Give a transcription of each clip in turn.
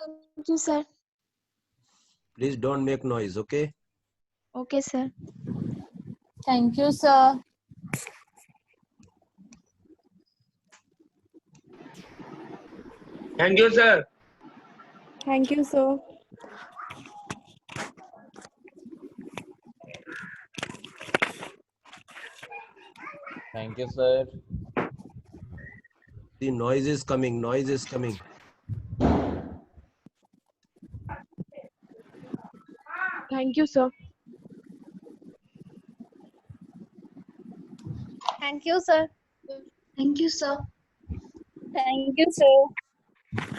Thank you, sir. Please don't make noise, okay? Okay, sir. Thank you, sir. Thank you, sir. Thank you, sir. Thank you, sir. The noise is coming, noise is coming. Thank you, sir. Thank you, sir. Thank you, sir. Thank you, sir.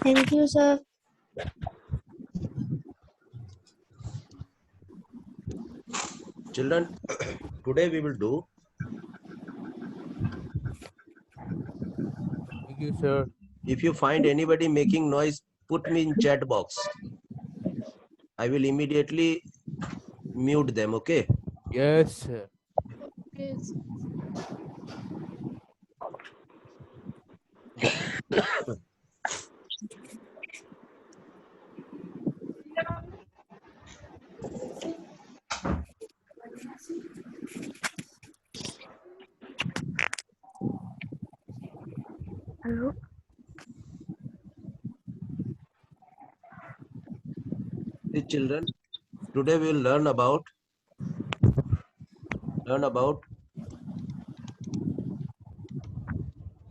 Thank you, sir. Children, today we will do Thank you, sir. if you find anybody making noise, put me in chat box. I will immediately mute them, okay? Yes, sir. Yes. Hello. See, children, today we will learn about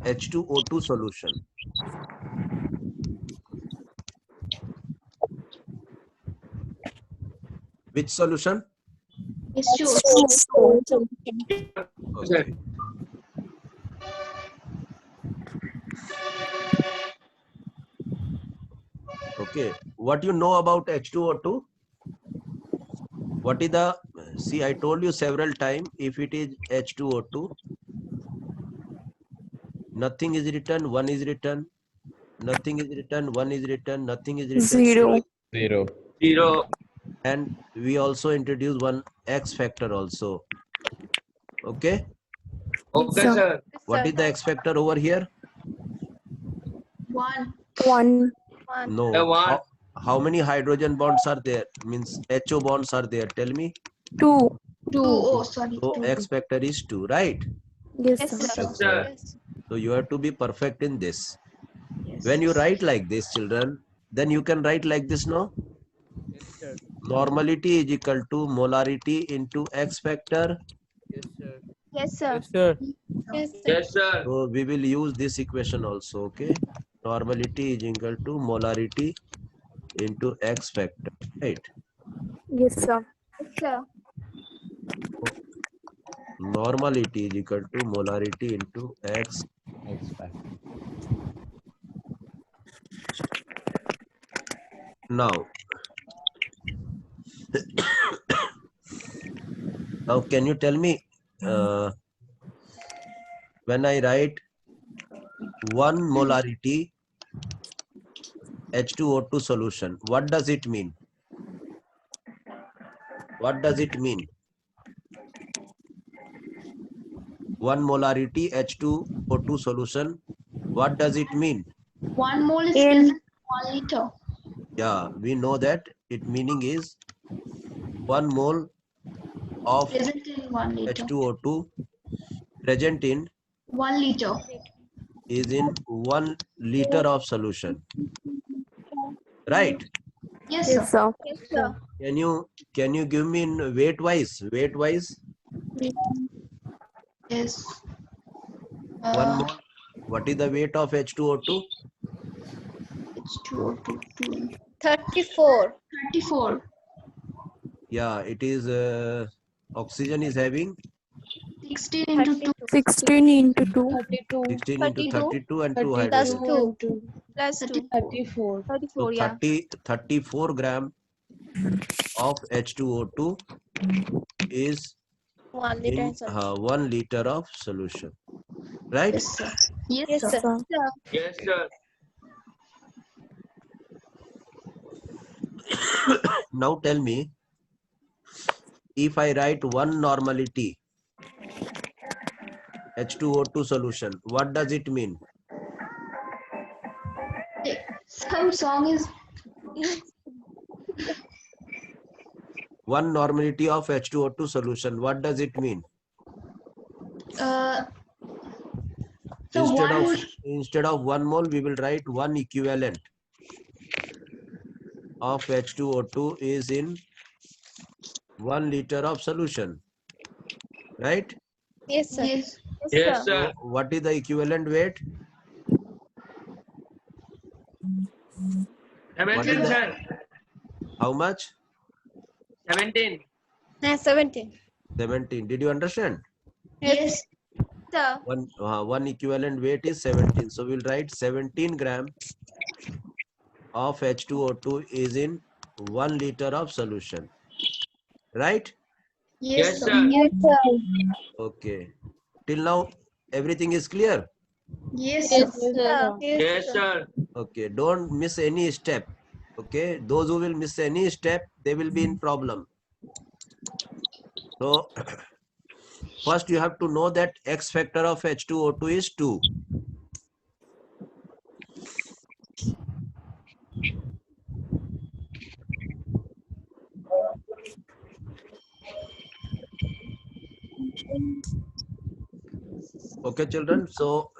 H2O2 solution. Which solution? It's true. Okay. Okay. What you know about H2O2? What is the, see, I told you several times, if it is H2O2, nothing is written, one is written, nothing is written, one is written, nothing is written. Zero. Zero. Zero. And we also introduce one X factor also. Okay. Okay, Sir. sir. What is the X factor over here? One. One. No. The one. How many hydrogen bonds are there? Means HO bonds are there. Tell me. Two. Two. Oh, sorry. So Two. X factor is 2, right? Yes, Yes, sir. sir. Yes, sir. Yes. So you have to be perfect in this. Yes. When you write like this, children, then you can write like this, no? Yes, sir. Normality is equal to molarity into X factor. Yes, sir. Yes, sir. Yes, sir. Yes, sir. Yes, sir. So we will use this equation also, okay? Normality is equal to molarity into X factor, right? Yes, sir. Yes, sir. Normality is equal to molarity into X. X factor. Now, can you tell me when I write 1 molarity H2O2 solution, what does it mean? What does it mean? 1 molarity H2O2 solution, what does it mean? 1 mole is In- present in 1 liter. Yeah, we know that it meaning is 1 mole of Present in 1 liter. H2O2 present in 1 liter. is in 1 liter of solution, right? Yes, Yes, sir. sir. Yes, sir. Can you give me in weight wise? Yes. 1 mole. What is the weight of H2O2? It's 202. 34. 34. Yeah, it is oxygen is having 16 into 2. 16 into 2. 32. 16 into 32 and 2 Plus hydrogen. 2. Plus 2. 34. 34, So yeah. 34 gram of H2O2 is 1 liter. in 1 liter of solution, right? Yes, sir. Yes, Yes, sir. sir. Yes, sir. Now tell me, if I write 1 normality H2O2 solution, what does it mean? Some song is One normality of H2O2 solution. What does it mean? So Instead of 1 mole, we will write 1 equivalent of H2O2 is in 1 liter of solution. Right? Yes, sir. yes, Yes, So sir. what is the equivalent weight? 17, the- sir. How much? 17. 17. 17. Did you understand? yes, Sir. One equivalent weight is 17. So we'll write 17 gram of H2O2 is in 1 liter of solution. Right? Yes, sir. sir. Yes, sir. Okay. Till now, everything is clear. Yes, Yes, sir. sir. Yes, sir. Okay. Don't miss any step. Okay. Those who will miss any step, they will be in problem. So first you have to know that X factor of H2O2 is 2. Okay, children. So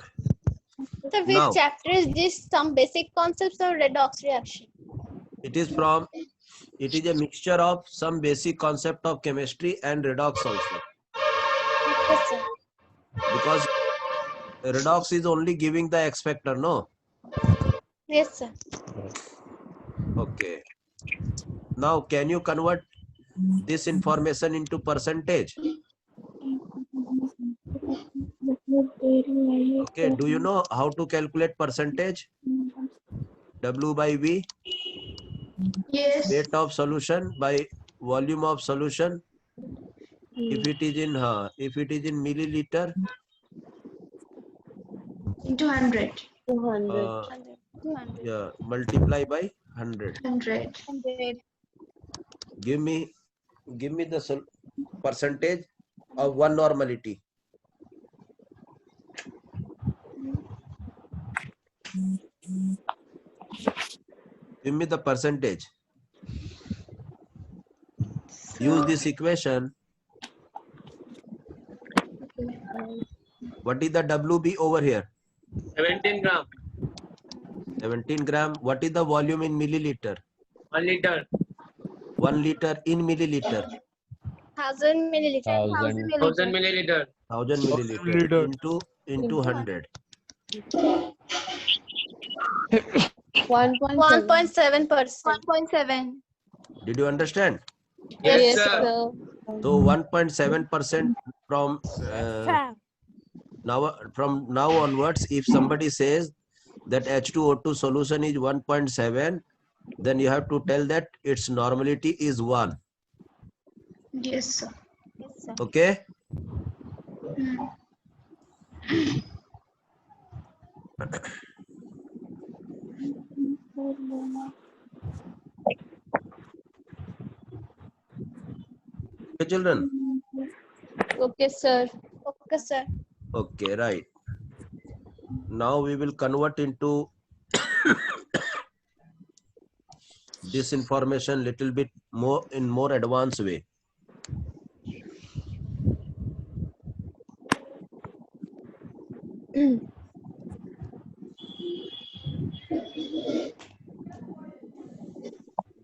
So which now chapter is this? Some basic concepts of redox reaction. it is a mixture of some basic concept of chemistry and redox also. Yes, sir. Because redox is only giving the X factor, no? Yes, sir. Okay. Now, can you convert this information into percentage? Okay. Do you know how to calculate percentage? W by V, Yes, weight of solution by volume of solution. If it is in milliliter, into 100. 200. 200. Yeah, multiply by 100. 100. 100. Give me the percentage of one normality. Give me the percentage. Use this equation. What is the WB over here? 17 gram. 17 gram. What is the volume in milliliter? 1 liter. 1 liter in milliliter. 1000 milliliter. 1000 milliliter. 1000 milliliter into 100. 1.7%. 1.7. Did you understand? Yes, sir. So 1.7% from now onwards, if somebody says that H2O2 solution is 1.7, then you have to tell that its normality is 1. Yes, sir. Yes, sir. Okay? Okay, children? Okay, sir. Okay, sir. Okay, right. Now we will convert into this information little bit more in more advanced way.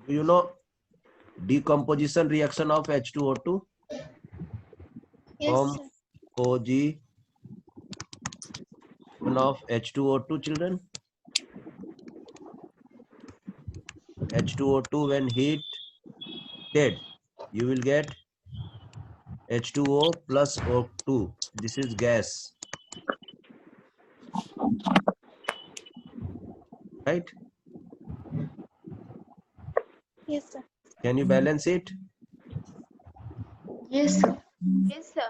Do you know decomposition reaction of H2O2? Yes, From sir. OG of H2O2, children. H2O2 when heated, you will get H2O plus O2. This is gas. Right? Yes, sir. Can you balance it? Yes, sir. Yes, sir.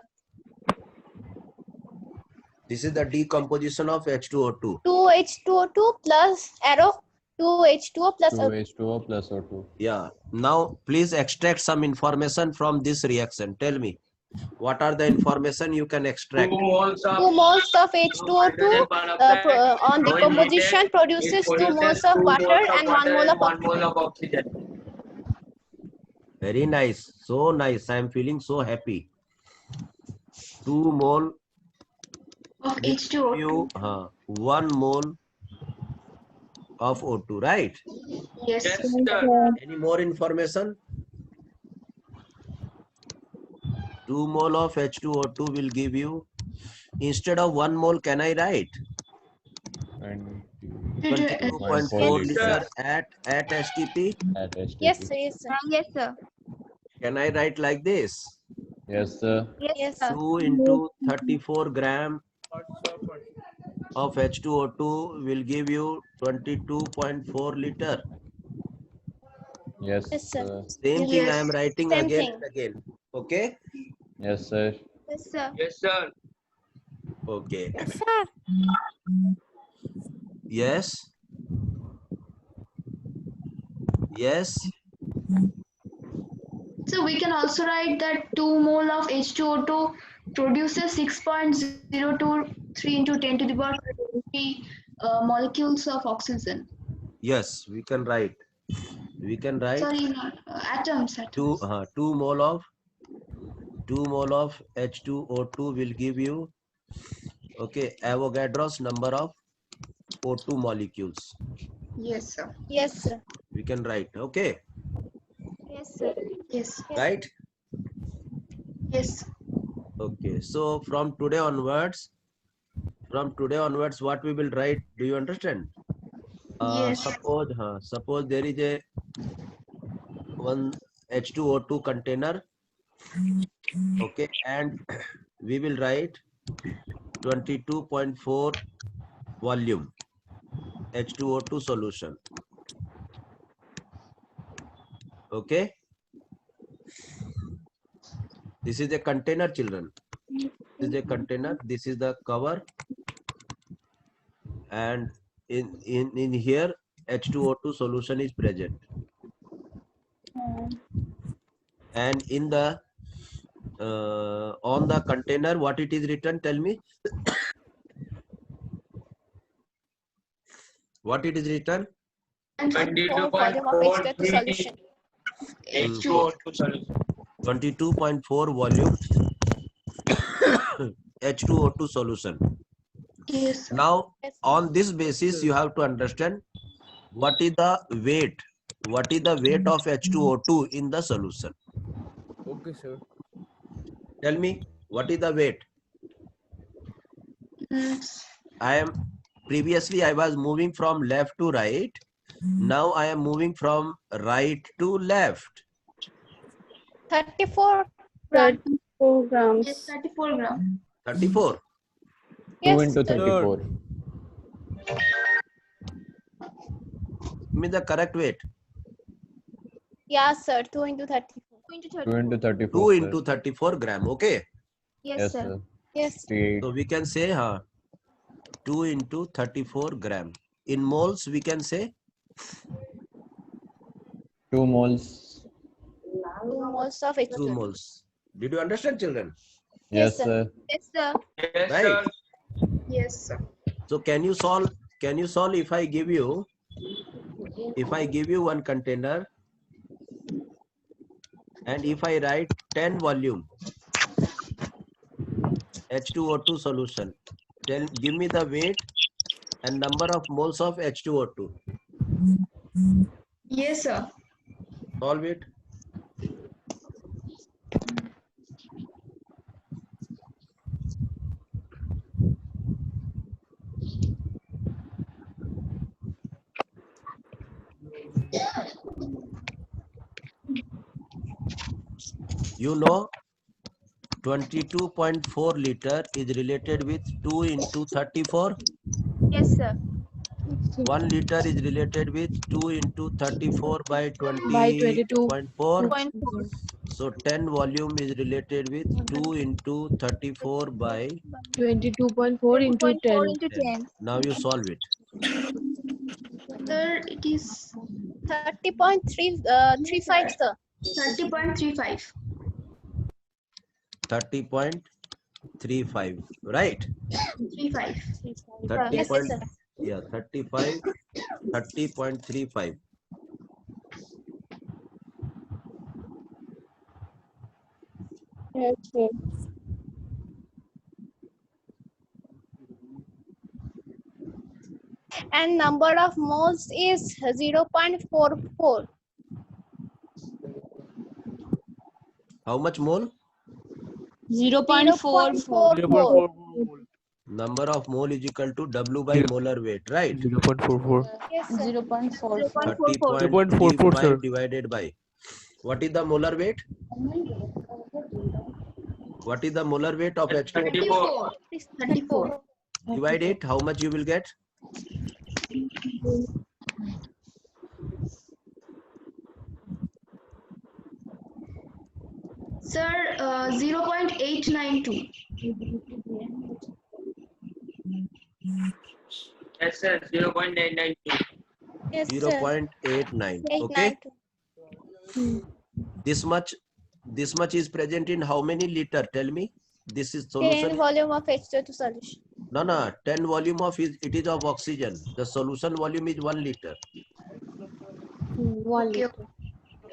This is the decomposition of H2O2. 2H2O2 plus arrow 2H2O plus O2. 2H2O plus O2. Yeah. Now, please extract some information from this reaction. Tell me. What are the information you can extract? 2 moles 2 of moles of H2O2 hydrogen peroxide on when decomposition heated, produces it 2 moles produces of 2 water moles of and 1 water mole and of 1 mole oxygen. of oxygen. Very nice. So nice. I am feeling so happy. 2 mole Of will give H2O2. you 1 mole of O2, right? Yes. Yes, Yes, sir. sir. Any more information? 2 mole of H2O2 will give you, instead of 1 mole, can I write 22.4 Yes, liter sir. at STP? At STP. Yes, sir. Yes, sir. Yes, sir. Can I write like this? Yes, sir. Yes, sir. 2 into 34 gram of H2O2 will give you 22.4 liter. Yes, Yes, sir. sir. Same thing I am Yes. writing Same again thing. and again. Okay? Yes, sir. Yes, sir. Yes, sir. Okay. Yes, sir. Yes. Yes. So we can also write that 2 mole of H2O2 produces 6.023 into 10 to the power 20 molecules of oxygen. Yes, we can write. We can write Sorry, not atoms. 2 mole of H2O2 will give you, okay, Avogadro's number of O2 molecules. Yes, sir. Yes, sir. We can write. Okay. Yes, sir. Yes. Right? Yes. Okay. So from today onwards, what we will write, do you understand? Yes. Suppose there is a one H2O2 container, okay, and we will write 22.4 volume H2O2 solution. Okay, this is a container, children. This is a container. This is the cover, and in here H2O2 solution is present. And in the on the container, what it is written? Tell me. What it is written? And 4 volume of H2O2 22.43 solution. H2O2 solution. 22.4 volume H2O2 solution. Yes. Now, Yes. on this basis, you have to understand what is the weight. What is the weight of H2O2 in the solution? Okay, sir. Tell me, what is the weight? Previously I was moving from left to right. Now I am moving from right to left. 34 34 Yes, grams. 34 gram. 34. 2 Yes, into sir. 34. Give me the correct weight. Yeah, sir. 2 into 34. 2 into 34. 2 sir. into 34 gram. Okay. Yes, Yes, sir. sir. Yes. 68. So we can say 2 into 34 gram. In moles, we can say 2 moles. 2 moles of 2 H2O2. moles. Did you understand, children? Yes, Yes, sir. sir. Yes, sir. Yes, Right. sir. Yes, sir. So can you solve if I give you one container and if I write 10 volume H2O2 solution, give me the weight and number of moles of H2O2. Yes, sir. Solve it. You know, 22.4 liter is related with 2 into 34. Yes, sir. 1 liter is related with 2 into 34 by By 20.4. 2.4. So 10 volume is related with 2 into 34 by 22.4 into 2.4 10. into 10. Now you solve it. Sir, it is 30.35, sir. 30.35. 30.35, right? 35. 30 Yes, point, sir. yeah, 35, 30.35. Yes, sir. And number of moles is 0.44. How much mole? 0.44. 0.44. Number of mole is equal to W by molar weight, right? 0.44. Yes, sir. 0.44. 0.44, sir. 30.35 divided by, what is the molar weight? What is the molar weight of H2O? 34. 34. Divide it, how much you will get? Sir, 0.892. Yes, sir. 0.992. Yes, sir. 0.89. Okay, 892. this much is present in how many liter? Tell me. This is 10 solution. volume of H2O solution. No, 10 volume of it is of oxygen. The solution volume is 1 liter. 1 Okay. liter.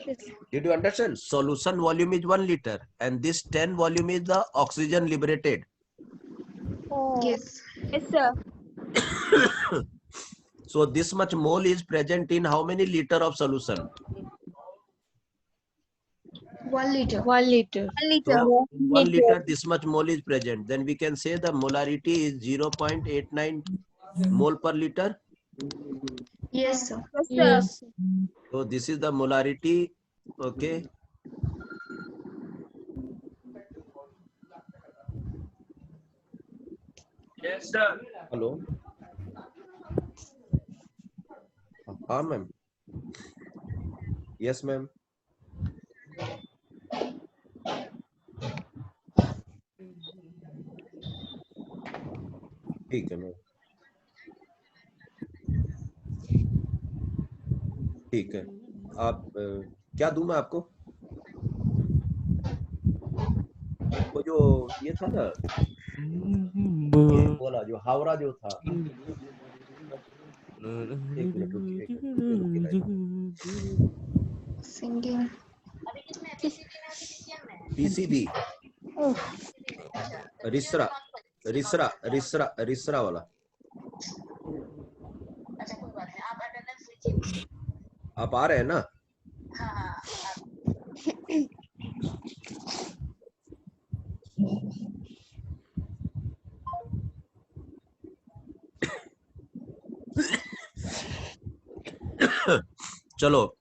Yes. Did you understand? Solution volume is 1 liter and this 10 volume is the oxygen liberated. Oh. Yes. Yes, sir. So this much mole is present in how many liter of solution? 1 liter. 1 liter. 1 liter. So in 1 liter this much mole is present. Then we can say the molarity is 0.89 mole per liter. Yes, sir. Yes, sir. Yes. So this is the molarity. Okay. Yes, sir. Hello. हाँ ma'am. Yes ma'am. ठीक है ma'am. ठीक है. आप क्या दूं मैं आपको? वो जो ये था ना, ये बोला जो हावड़ा जो था. एक मिनट रुकिए. Singing. पीसीबी. रिसरा वाला. आप आ रहे हैं ना? चलो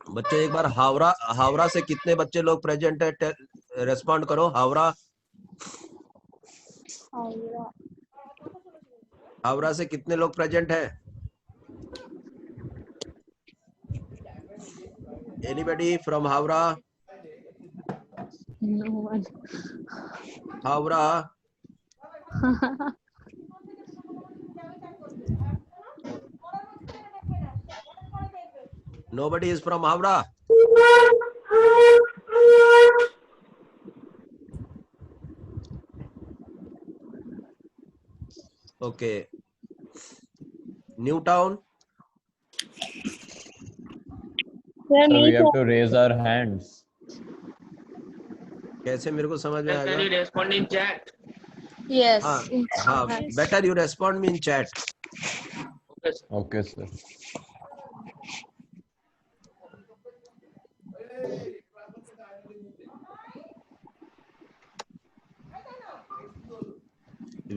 बच्चों, एक बार हावड़ा से कितने बच्चे लोग प्रेजेंट है? रेस्पॉन्ड करो. हावड़ा से कितने लोग प्रेजेंट है? Anybody from Howrah? No one. Howrah. Nobody is from Havra. Okay. Newtown. So we have to raise our hands. कैसे मेरे को समझ में Can you आएगा? respond in chat? Yes. हाँ. Better you respond me in chat. Okay, sir. Okay, sir.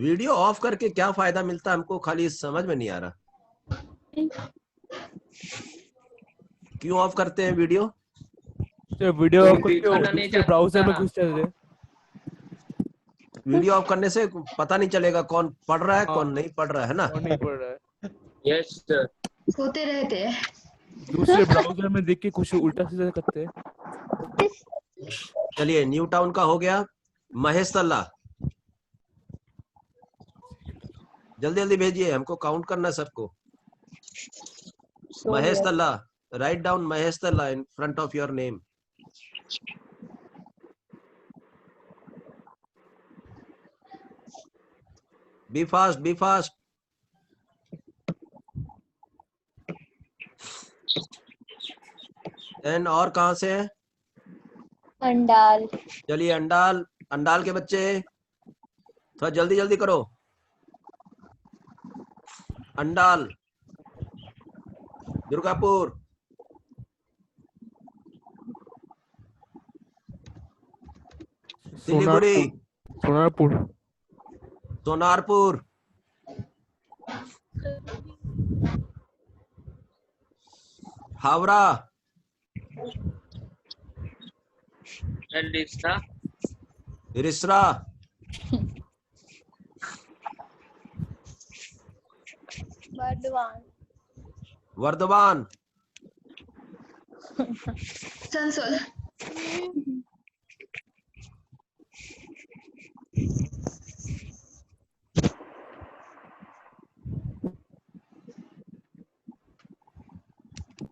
Video of करके क्या फायदा मिलता है हमको? खाली समझ में नहीं आ रहा. क्यों ऑफ करते हैं वीडियो? वीडियो ऑफ करके दिखाना नहीं दूसरे ब्राउजर में चाहता। घुस जाते हैं। वीडियो ऑफ करने से पता नहीं चलेगा कौन पढ़ रहा है कौन नहीं पढ़ रहा है ना. और नहीं पड़ रहा है। Yes, sir. सोते रहते हैं. दूसरे ब्राउजर में देख के कुछ उल्टा सीधा करते हैं। चलिए न्यूटाउन का हो गया. महेश तल्ला जल्दी जल्दी भेजिए, हमको काउंट करना है सबको. महेश तल्ला, राइट डाउन महेश तल्ला in front of your name. Be fast, be fast. Then और कहाँ से है? अंडाल। चलिए अंडाल, अंडाल के बच्चे थोड़ा जल्दी जल्दी करो। Andal, Durgapur, Siliguri, Sonarpur, Sonarpur, Howrah, And Lisa. Rishra, Burdwan. Varthaman, Sansol.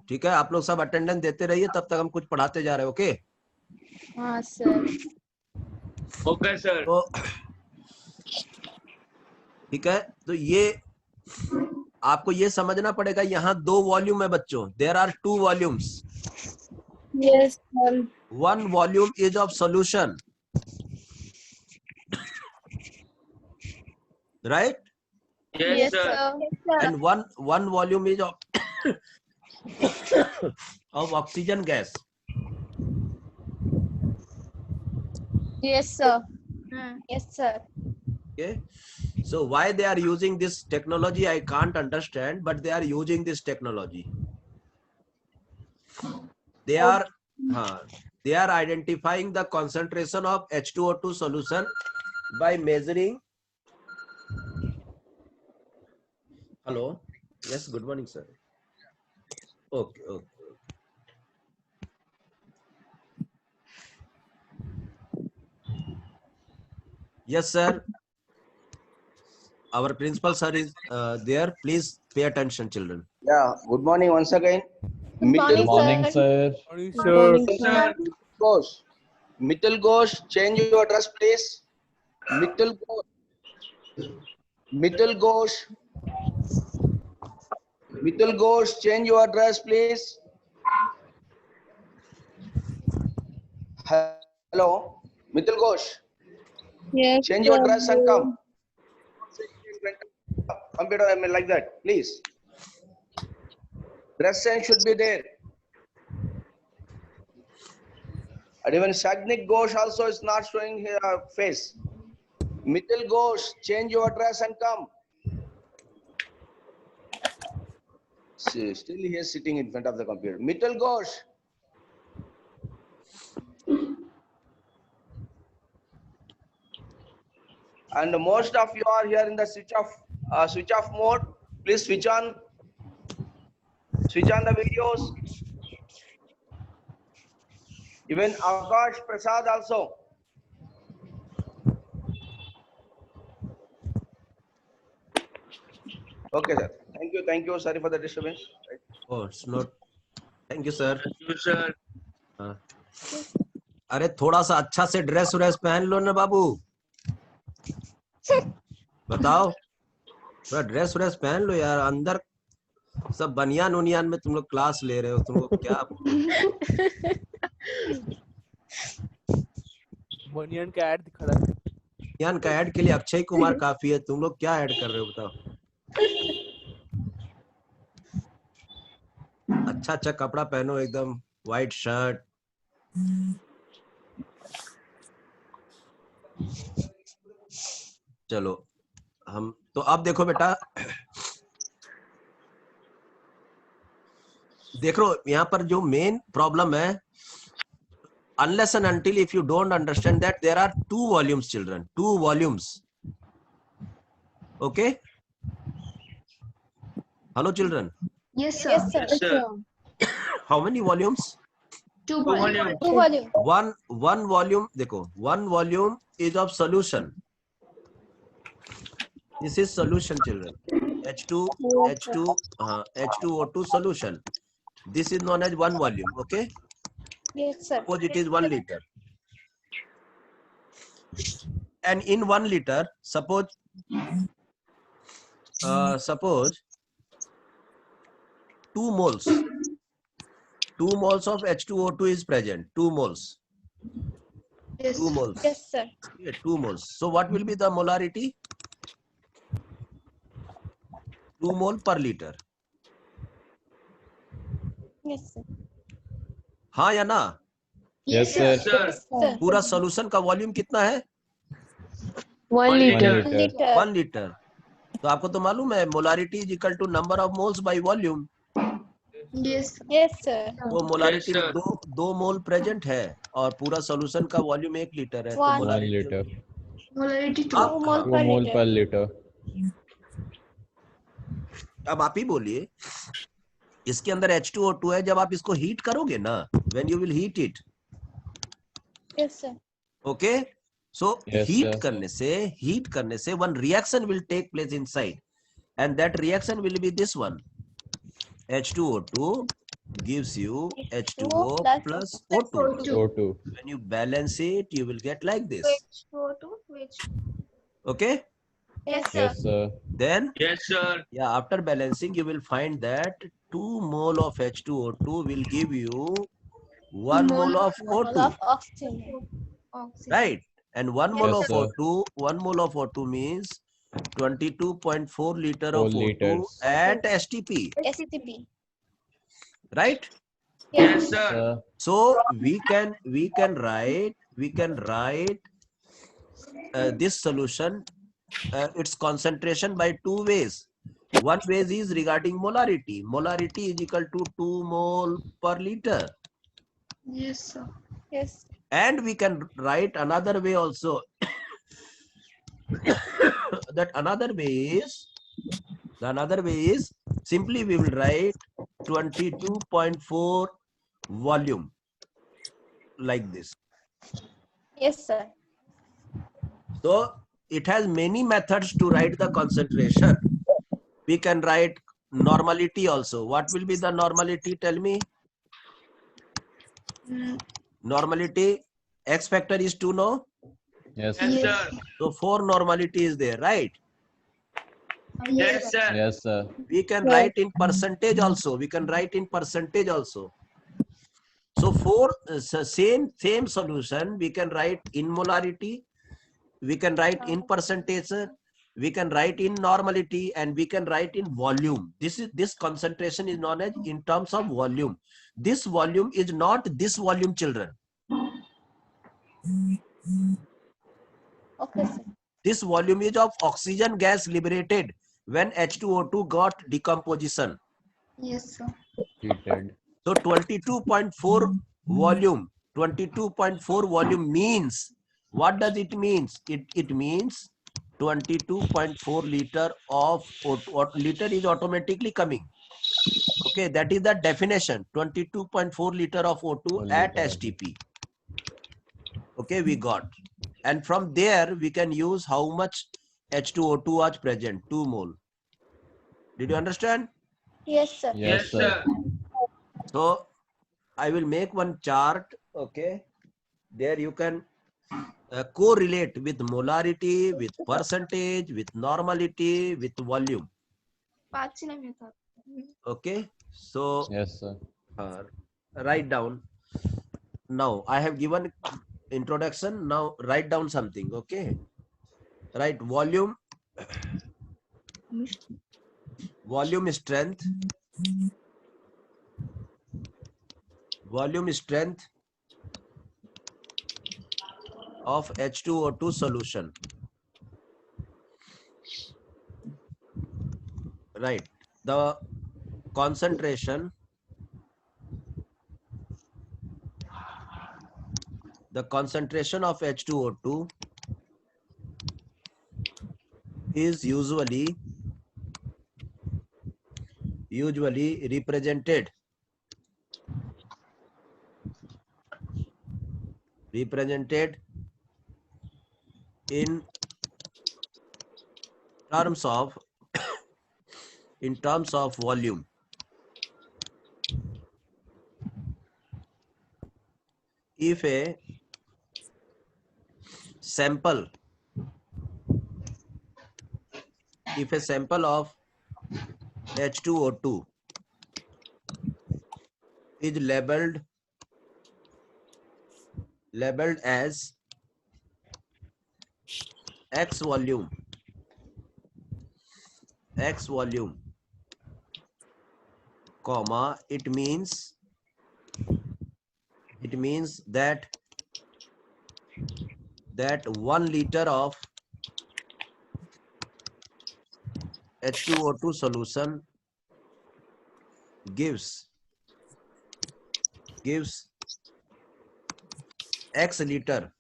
ठीक है, आप लोग सब अटेंडेंस देते रहिए, तब तक हम कुछ पढ़ाते जा रहे हैं। ओके? हाँ सर। Okay, sir. तो ठीक है, तो ये आपको ये समझना पड़ेगा, यहाँ 2 वॉल्यूम है बच्चों। There are 2 volumes. Yes, sir. 1 volume is of solution, right? Yes, sir. And one volume is of of oxygen gas. Yes sir. Yes sir. Okay, so why they are using this technology I can't understand, but they are using this technology. They are they are identifying the concentration of H2O2 solution by measuring. Hello, yes, good morning sir. Okay, okay. Yes sir, our principal sir is there. Please pay attention children. Yeah, good morning once again. Good Good morning, sir. morning, Good sir. morning, Sir. Ghosh. Mittal Ghosh, change your address, please. Mittal Ghosh. Mittal Ghosh. Mittal Ghosh, change your address, please. Hello, Mittal Ghosh. Yes, Change your sir. address and come. Computer, I mean, like that, please. Dress sense should be there. And even Sagnik Ghosh also is not showing his face. Mittal Ghosh, change your address and come. See, still he is sitting in front of the computer. Mittal Ghosh. And most of you are here in the switch off mode. Please switch on the videos. Even Akash Prasad also. Okay, sir. Thank you. Sorry for the disturbance. Oh, it's not. Thank you sir. Thank you, sir. अरे थोड़ा सा अच्छा से dress व्रेस पहन लो ना बाबू, बताओ, थोड़ा dress व्रेस पहन लो यार। अंदर सब बनियान उनियान में तुम लोग क्लास ले रहे हो, तुमको क्या बनियान का ऐड दिखा रहा है। बनियान का ऐड के लिए अक्षय कुमार काफी है, तुम लोग क्या ऐड कर रहे हो बताओ। अच्छा अच्छा कपड़ा पहनो, एकदम व्हाइट शर्ट। चलो हम तो अब देखो बेटा, देखो यहाँ पर जो मेन प्रॉब्लम है, unless and until if you don't understand that there are 2 volumes children, 2 volumes. Okay, hello children. Yes, sir. Yes sir. Yes, sir. How many volumes? 2 Two volume. volume. 2 volume. One volume, देखो, 1 volume is of solution. This is solution children. H2O2 solution. This is known as 1 volume. Okay, Yes sir. suppose it is 1 liter, and in 1 liter, suppose suppose 2 moles of H2O2 is present. 2 moles. Yes. 2 moles. Yes, sir. Yeah, 2 moles. So what will be the molarity? 2 mole per liter. Yes, sir. हाँ या ना? Yes, Yes, sir. sir. Yes, sir. पूरा solution का volume कितना है? 1 liter. 1 liter. Liter. 1 litre. तो आपको तो मालूम है molarity is equal to number of moles by volume. Yes. Yes, sir. तो मोलारिटी Yes, sir. दो मोल प्रेजेंट है और पूरा सॉल्यूशन का वॉल्यूम 1 लीटर है. तो 1 1 liter. Molarity 2. 2 mole 2 per mole liter. per liter. अब आप ही बोलिए, इसके अंदर H2O2 है. जब आप इसको हीट करोगे ना, when you will heat it, Yes, sir. okay, so Yes, heat sir. करने से one reaction will take place inside, and that reaction will be this one. H2O2 gives you H2O plus O2. O2. When you balance it, you will get like this. H2O2 which Okay, Yes, sir. Yes, sir. then Yes, sir. yeah, after balancing you will find that 2 mole of H2O2 will give you 1 mole of Mole O2, of oxygen. oxygen. right? And 1 mole Yes, of sir. O2, 1 mole of O2 means 22.4 liter 4 of O2 liters. at STP, STP. right? Yes, Yes, sir. sir. So we can write this solution, its concentration by 2 ways. One way is regarding molarity. Molarity is equal to 2 mole per liter. Yes, sir. Yes. And we can write another way also. That another way is simply we will write 22.4 volume like this. Yes, sir. So it has many methods to write the concentration. We can write normality also. What will be the normality? Tell me. Normality, X factor is 2, no? Yes, Yes, sir. sir. So 4 normality is there, right? Yes, sir. Yes, sir. We can write in percentage also. So for same solution, we can write in molarity, we can write in percentage, we can write in normality, and we can write in volume. This concentration is known as in terms of volume. This volume is not this volume, children. Okay, sir. This volume is of oxygen gas liberated when H2O2 got decomposition. Yes, sir. Heated. So 22.4 volume. 22.4 volume means, what does it mean? It means 22.4 liter of O2. Liter is automatically coming. Okay, that is the definition. 22.4 liter of O2 at STP. Okay, we got. And from there, we can use how much H2O2 was present, 2 mole. Did you understand? Yes, sir. Yes, Yes, sir. sir. So I will make one chart. Okay, there you can correlate with molarity, with percentage, with normality, with volume. Okay, so Yes, sir. write down. Now I have given introduction. Now write down something. Okay, write volume, volume strength, volume strength of H2O2 solution. Right. The concentration of H2O2 is usually represented in terms of volume. If a if a sample of H2O2 is labeled as X volume, comma, it means that 1 liter of H2O2 solution gives X liter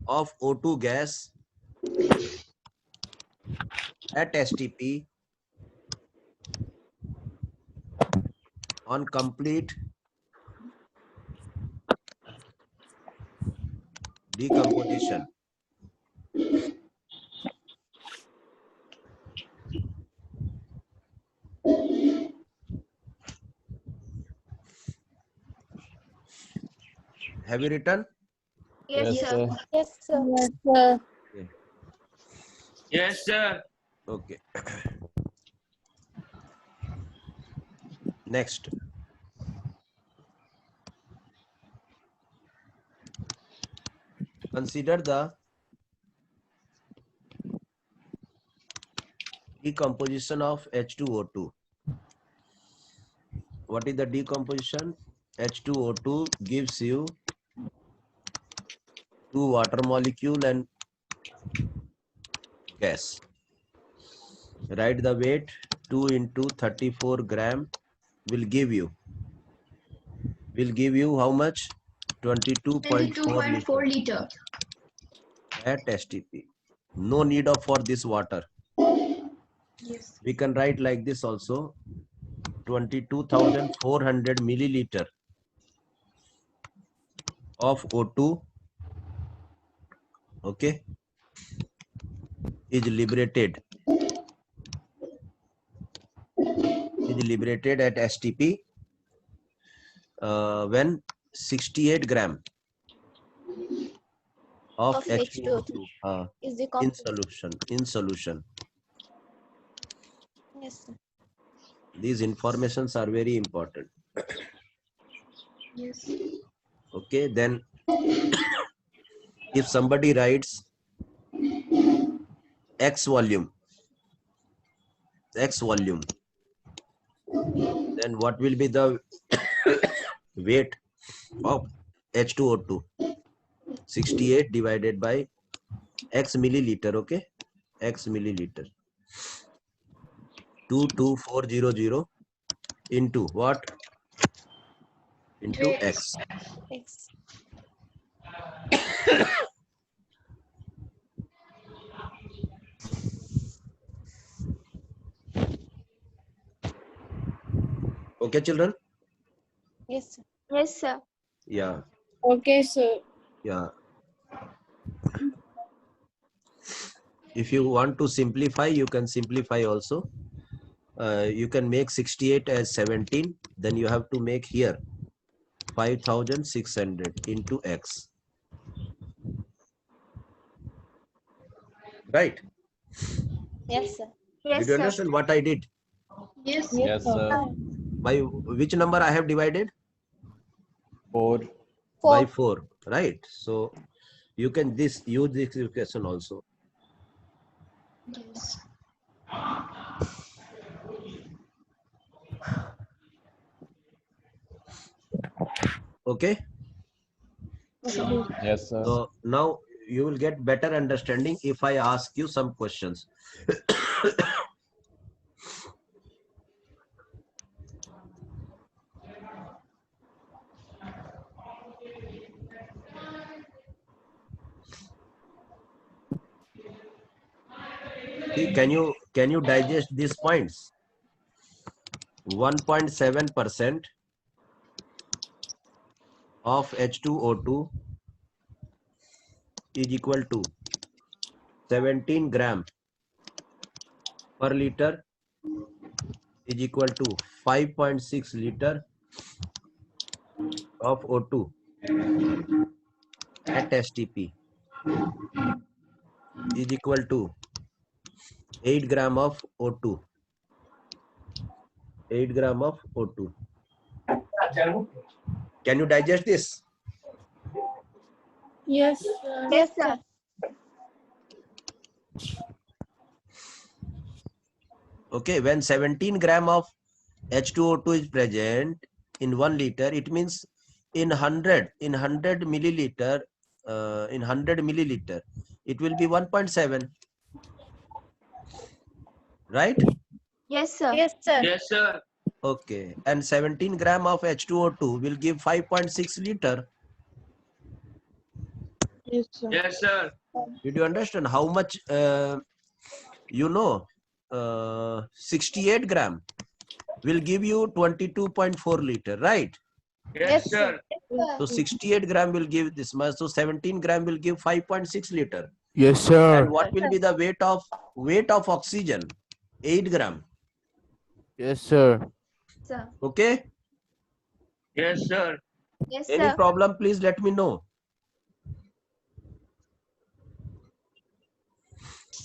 of O2 gas at STP on complete decomposition. Have you written? Yes, Yes, sir. sir. Yes, sir. Yes, sir. Yes, sir. Okay. Next. Consider the decomposition of H2O2. What is the decomposition? H2O2 gives you 2 water molecule and gas. Write the weight. 2 into 34 gram will give you how much? 22.4 22.4 liter liter. at STP. No need of for this water. Yes. We can write like this also. 22,400 milliliter of O2, okay, is liberated at STP when 68 gram of Of H2O2 is the in composition. solution. Yes, sir. These informations are very important. Yes. Okay, then if somebody writes X volume, then what will be the weight of H2O2? 68 divided by X milliliter, okay? X milliliter. 22400 into what? Into X. X. Okay, children? Yes, sir. Yes, sir. Yeah, Okay, sir. yeah. If you want to simplify, you can simplify also. You can make 68 as 17. Then you have to make here 5,600 into X. Right? Yes, sir. Yes, Did you sir. understand what I did? Yes. Yes, sir. By which number I have divided? 4. By 4. 4. Right? So you can use this equation also. Yes. Okay? Yes, sir. So now you will get better understanding if I ask you some questions. See, can you digest these points? 1.7% of H2O2 is equal to 17 gram per liter is equal to 5.6 liter of O2 at STP is equal to 8 gram of O2. 8 gram of O2. Can you digest this? Yes, sir. Yes, sir. Okay, when 17 gram of H2O2 is present in 1 liter, it means in 100 milliliter, it will be 1.7, right? Yes, sir. Yes, sir. Yes, sir. Okay, and 17 gram of H2O2 will give 5.6 liter. Yes, sir. Yes, sir. Did you understand how much, 68 gram will give you 22.4 liter, right? Yes, sir. So 68 gram will give this much. So 17 gram will give 5.6 liter. Yes, sir. And what will be the weight of oxygen? 8 gram. Yes, sir. Sir. Okay. Yes, sir. Yes, Any sir. problem? Please let me know.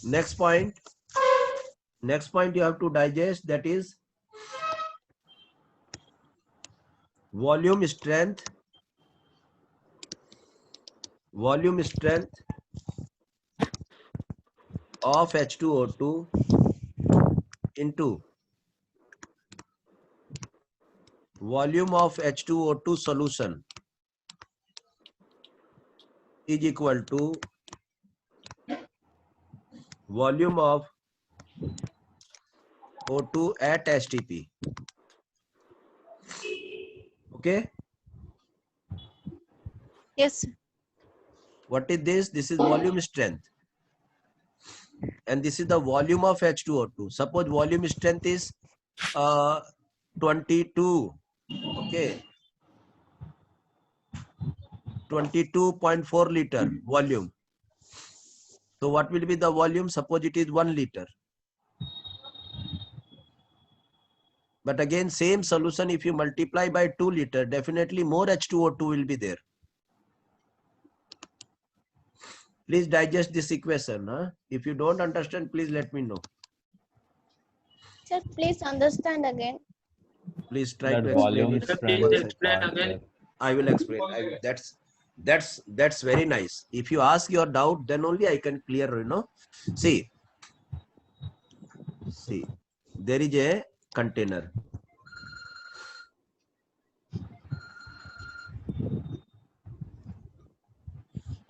Next point. Next point you have to digest, that is volume strength. Volume strength of H2O2 into volume of H2O2 solution is equal to volume of O2 at STP. Okay. Yes, sir. What is this? This is volume strength. And this is the volume of H2O2. Suppose volume strength is 22. Okay. 22.4 liter volume. So what will be the volume? Suppose it is 1 liter. But again, same solution, if you multiply by 2 liter, definitely more H2O2 will be there. Please digest this equation. Huh? If you don't understand, please let me know. Sir, please understand again. Please try That to explain volume it. Sir, strength please One is second. explain part, again. sir. I will explain. That's very nice. If you ask your doubt, then only I can clear, See, there is a container.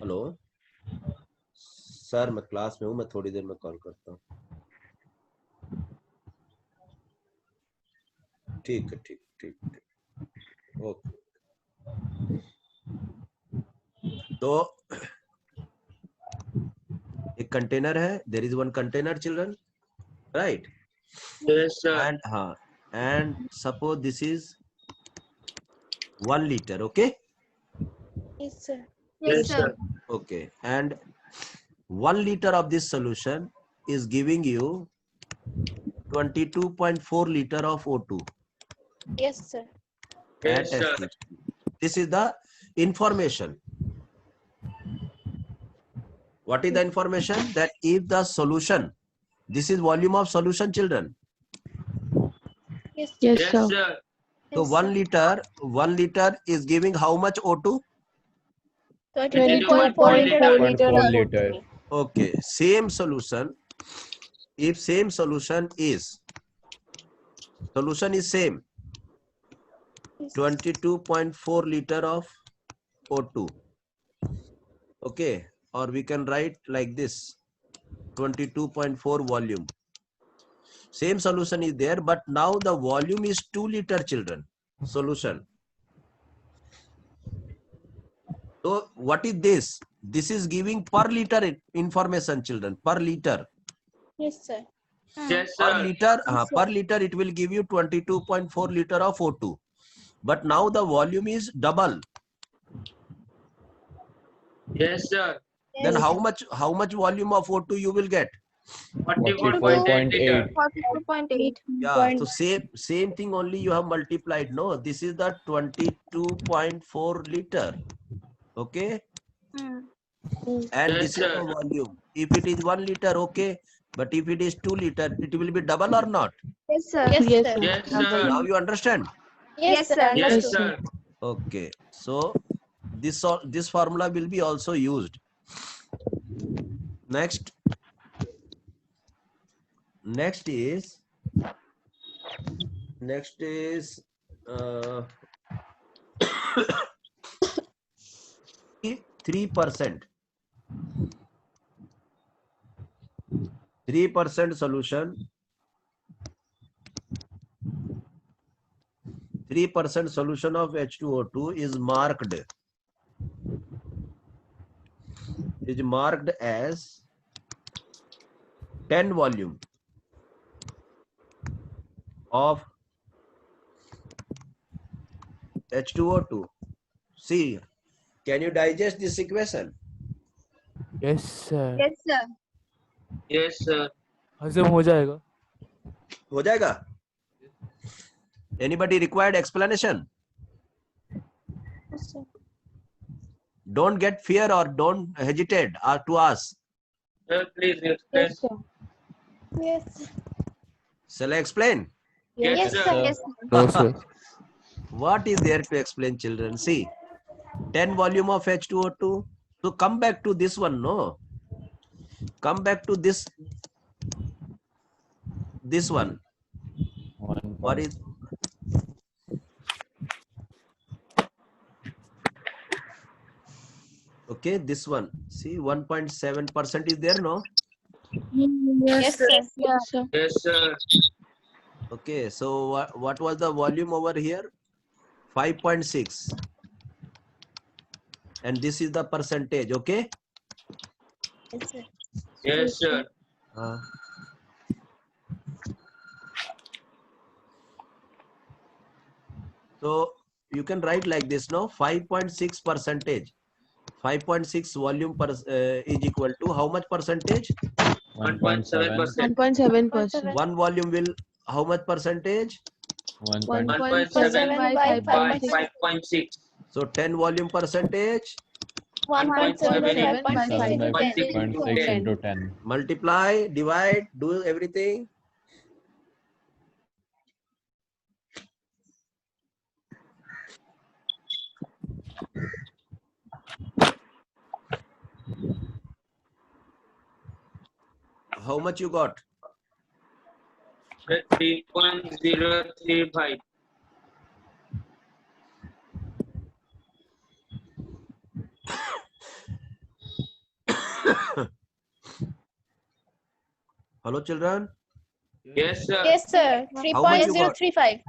Hello sir, मैं class में हूँ, मैं थोड़ी देर में call करता हूँ. ठीक है, ठीक. ओके. तो एक कंटेनर है. There is one container, children, right? Yes, sir. And suppose this is 1 liter. Okay. Yes, sir. Yes, sir. Okay, and 1 liter of this solution is giving you 22.4 liter of O2 Yes, sir. at Yes, sir. STP. This is the information. What is the information? That if the solution, this is volume of solution, children. Yes, Yes, Yes, sir. sir. So Yes, 1 liter is giving how much O2? 22.4 liter of 22.4 liter. Okay, same solution. If same solution is same, 22.4 liter of O2. Okay, or we can write like this, 22.4 volume. Same solution is there, but now the volume is 2 liter, children. Solution. So what is this? This is giving per liter information, children. Per liter. Yes, sir. Yes, Per sir. liter, per liter it will give you 22.4 liter of O2. But now the volume is double. Yes, sir. Then how much volume of O2 you will get? 44.8 liter. 42.8. Yeah, so same thing, only you have multiplied. No, this is the 22.4 liter. Okay. And Yes, this is sir. the volume. If it is 1 liter, okay, But if it is 2 liter, it will be double or not? Yes, sir. Yes, Yes, sir. Yes, sir. Now you understand? Yes, sir. Yes, Yes, Understood. sir. Okay. So this formula will be also used. Next is 3%. 3% solution. 3% solution of H2O2 is marked as 10 volume of H2O2. See, can you digest this equation? Yes, sir. Yes, sir. Yes, sir. हजम हो जाएगा. हो जाएगा? Anybody required explanation? Yes, sir. Don't get fear or don't hesitate to ask. Sir, please explain. Yes, sir. Yes. Shall I explain? Yes, Yes, sir. sir. Yes, sir. No, sir. What is there to explain, children? See, 10 volume of H2O2. So come back to this one, no? Come back to this one. What is? Okay, this one. See, 1.7% is there, no? Yes, sir. Yes, sir. Yes, sir. Okay, so what was the volume over here? 5.6. And this is the percentage, okay? Yes, sir. Yes, sir. So you can write like this, no? 5.6 percentage. 5.6 volume is equal to how much percentage? 1.7%. 1.7%. One volume will how much percentage? 1.7 by by 5.6. 5.6. So 10 volume percentage 1.7 by 5.6 by 10. 5.6 into 10. multiply, divide, do everything. How much you got? 3.035. Hello, children. Yes, sir. Yes, sir. How much you got? 3.035.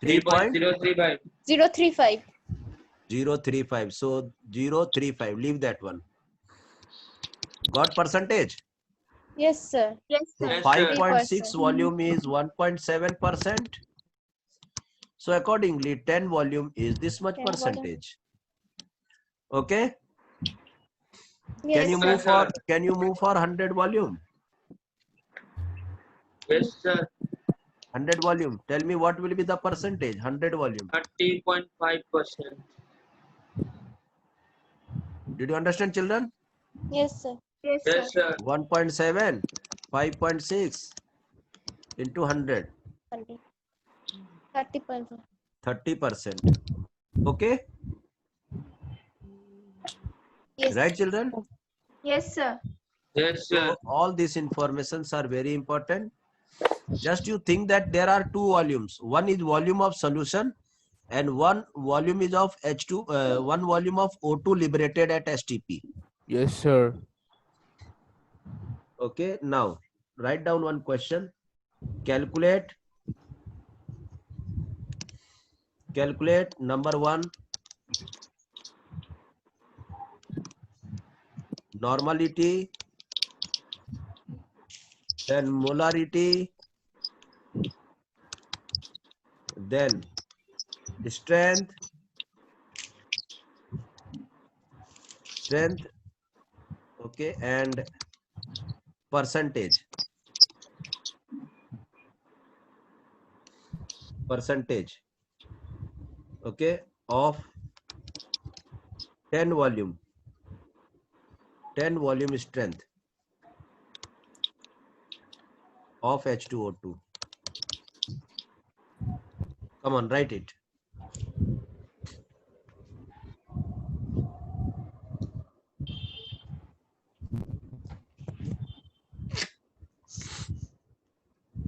3.035. 3.035. 035. So 035. Leave that one. Got percentage? Yes, sir. Yes, So sir. Yes, sir. 5.6 3%. volume is 1.7%. So accordingly, 10 volume is this much 10 volume. percentage. Okay. Yes, Can you sir. move for 100 volume? Yes, sir. 100 volume. Tell me what will be the percentage? 100 volume. 30.5%. Did you understand, children? Yes, sir. Yes, sir. Yes, sir. 1.7, 5.6 into 100, 30.5. 30%. Okay. Yes. Right, children? Yes, sir. Yes, sir. So all these informations are very important. Just you think that there are two volumes. One is volume of solution and one volume is of H2, one volume of O2 liberated at STP. Yes, sir. Okay, now write down one question. Calculate number one, normality, then molarity, then strength, okay, and percentage okay, of 10 volume strength. of H2O2. Come on, write it.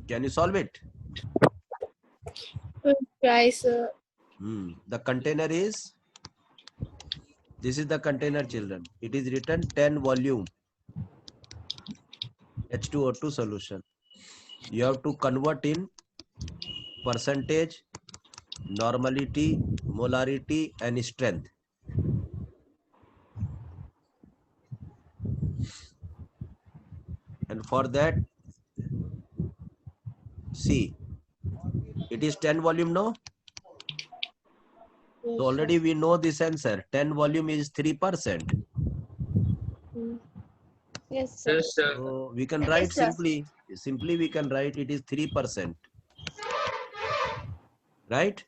Can you solve it? Try, sir. The container is, this is the container, children. It is written 10 volume H2O2 solution. You have to convert in percentage, normality, molarity, and strength. And for that, see, it is 10 volume, no? So already we know this answer. 10 volume is 3%. Yes, sir. Yes, sir. So we can write Yes, sir. simply we can write it is 3%. Right?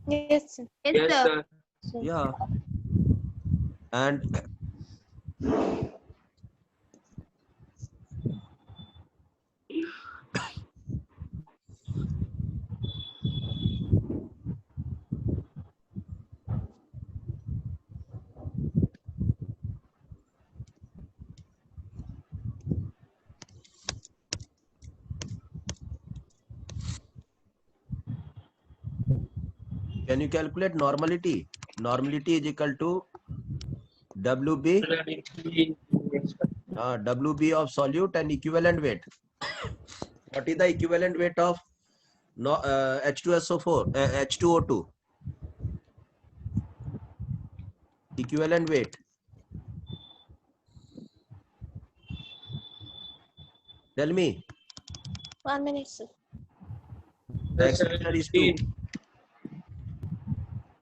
Yes, sir. Yes, Yes, sir. sir. Yeah. And can you calculate normality? Normality is equal to WB, WB of solute and equivalent weight. What is the equivalent weight of H2SO4, H2O2? Equivalent weight. Tell me. 1 minute, sir. The exposure is 2.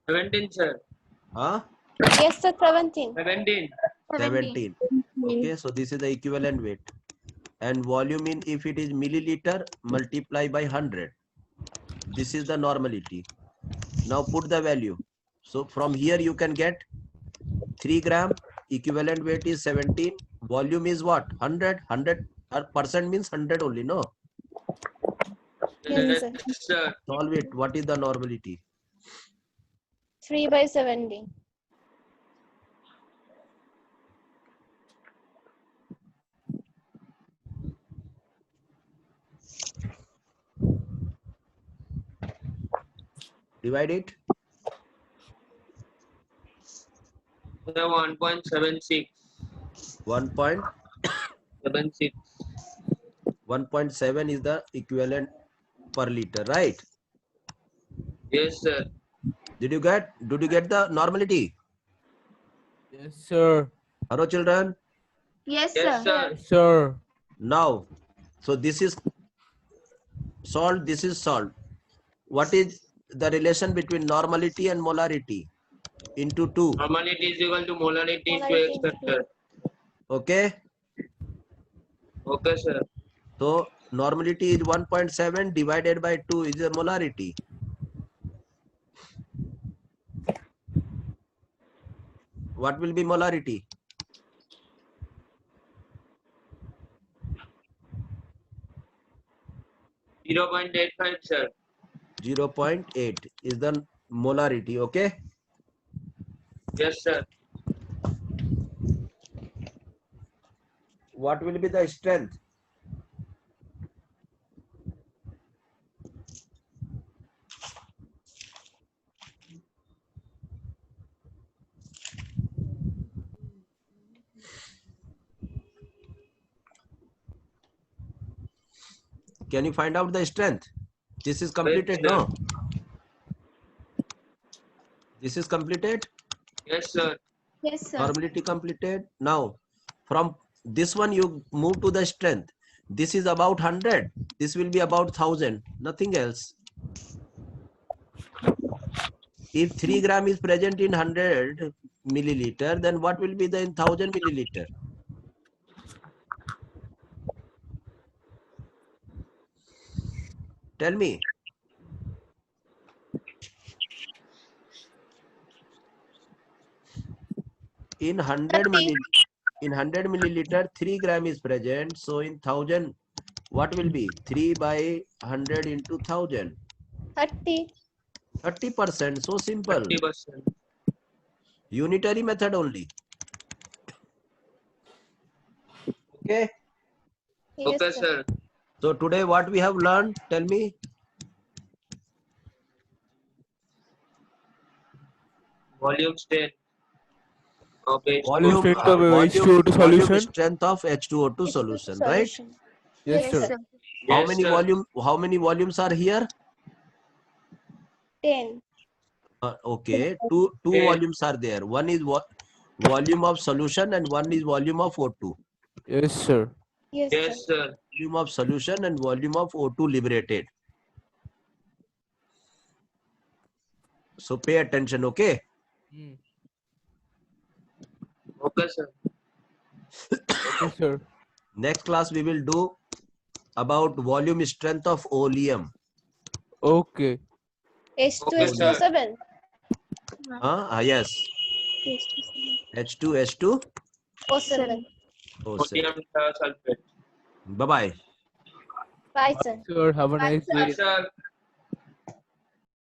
17, sir. Huh? Yes, sir. 17. 17. 17. Okay, so this is the equivalent weight. And volume in, if it is milliliter, multiply by 100. This is the normality. Now put the value. So from here you can get 3 gram, equivalent weight is 17, volume is what? 100 percent means 100 only, no? Yes, sir. Yes, sir. Solve it. What is the normality? 3 by 17. Divide it. Sir, 1.76. 76. 1.7 is the equivalent per liter, right? Yes, sir. Did you get the normality? Yes, sir. Hello, children. Yes, Yes, sir. sir. Yes, sir. Now, so this is salt, this is salt. What is the relation between normality and molarity? Into 2. Normality is equal to molarity into Molarity X into factor. Okay. Okay, sir. So normality is 1.7 divided by 2 is the molarity. What will be molarity? Zero 0.85, sir. 0.8 is the molarity. Okay. Yes, sir. What will be the strength? Can you find out the strength? This is completed, no? This is completed. Yes, sir. Yes, sir. Normality completed. Now, from this one you move to the strength. This is about 100. This will be about 1000. Nothing else. If 3 gram is present in 100 milliliter, then what will be the in 1000 milliliter? Tell me. In 100 30. milliliter, 3 gram is present. So in 1000 What will be 3 by 100 into 1000? 30. 30%. So simple. 30%. Unitary method only. Okay. Yes, Okay, sir. sir. So today what we have learned? Tell me. Volume strength of Volume, strength of H2O2 volume solution. strength of H2O2 solution, right? Solution. Yes, Yes, sir. sir. How Yes, many sir. how many volumes are here? 10. Okay, two Okay. volumes are there. One is volume of solution and one is volume of O2. Yes, sir. Yes, sir. Yes, sir. Volume of solution and volume of O2 liberated. So pay attention, okay? Hmm. Okay, sir. Okay, sir. Next class we will do about volume strength of oleum. Okay. H2, Okay, sir. H2O7. Yes. H2, O7. O7. Sodium sulfate. Bye-bye. Bye, sir. Sir, have a nice Bye, day. sir.